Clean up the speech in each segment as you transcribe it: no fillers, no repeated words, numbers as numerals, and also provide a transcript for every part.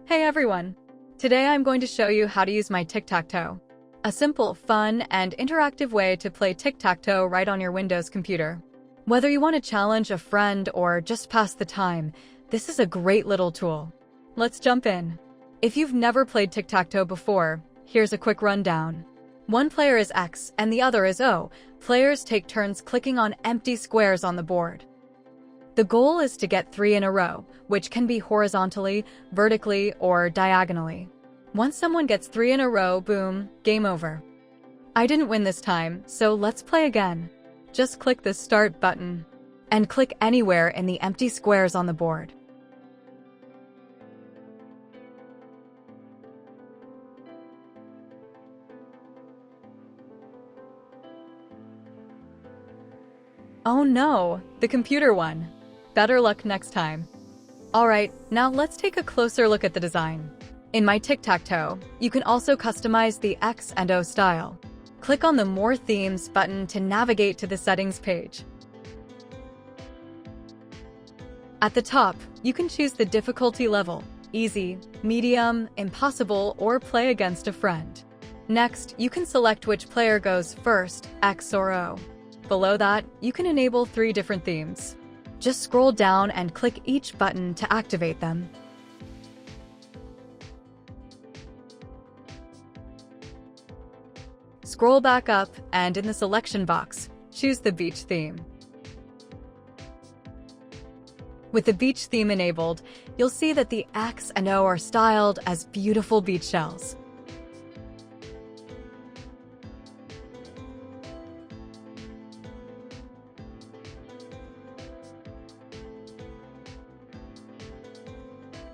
Hey everyone! Today I'm going to show you how to use My Tic-Tac-Toe, a simple, fun, and interactive way to play tic-tac-toe right on your Windows computer. Whether you want to challenge a friend or just pass the time, this is a great little tool. Let's jump in. If you've never played tic-tac-toe before, here's a quick rundown. One player is X and the other is O. Players take turns clicking on empty squares on the board. The goal is to get 3 in a row, which can be horizontally, vertically, or diagonally. Once someone gets 3 in a row, boom, game over. I didn't win this time, so let's play again. Just click the Start button and click anywhere in the empty squares on the board. Oh no, the computer won. Better luck next time. Alright, now let's take a closer look at the design. In My Tic-Tac-Toe, you can also customize the X and O style. Click on the More Themes button to navigate to the settings page. At the top, you can choose the difficulty level: easy, medium, impossible, or play against a friend. Next, you can select which player goes first, X or O. Below that, you can enable 3 different themes. Just scroll down and click each button to activate them. Scroll back up and in the selection box, choose the beach theme. With the beach theme enabled, you'll see that the X and O are styled as beautiful beach shells.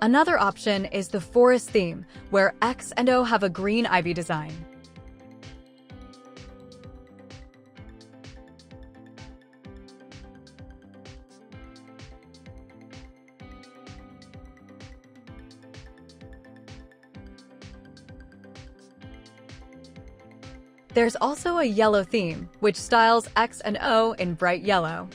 Another option is the forest theme, where X and O have a green ivy design. There's also a yellow theme, which styles X and O in bright yellow.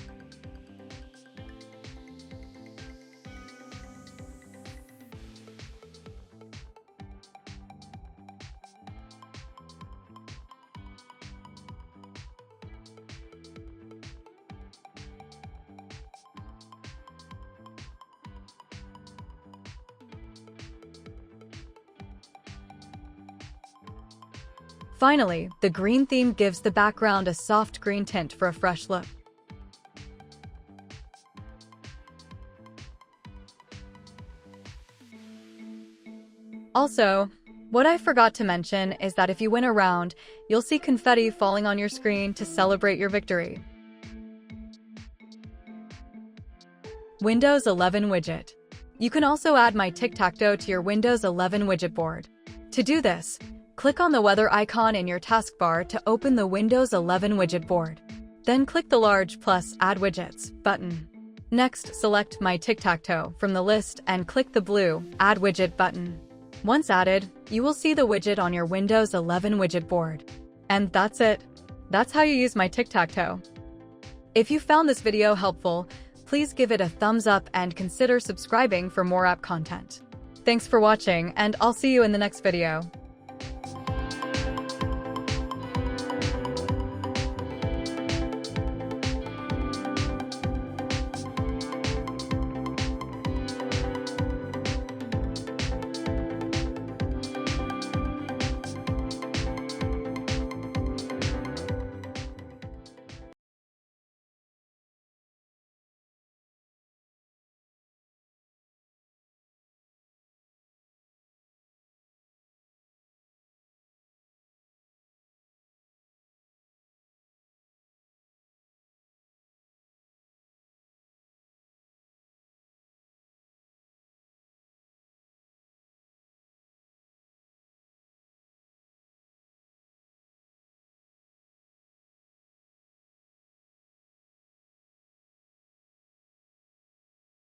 Finally, the green theme gives the background a soft green tint for a fresh look. Also, what I forgot to mention is that if you win a round, you'll see confetti falling on your screen to celebrate your victory. Windows 11 widget. You can also add My Tic-Tac-Toe to your Windows 11 widget board. To do this, click on the weather icon in your taskbar to open the Windows 11 widget board. Then click the large plus Add Widgets button. Next, select My Tic-Tac-Toe from the list and click the blue Add Widget button. Once added, you will see the widget on your Windows 11 widget board. And that's it. That's how you use My Tic-Tac-Toe. If you found this video helpful, please give it a thumbs up and consider subscribing for more app content. Thanks for watching, and I'll see you in the next video.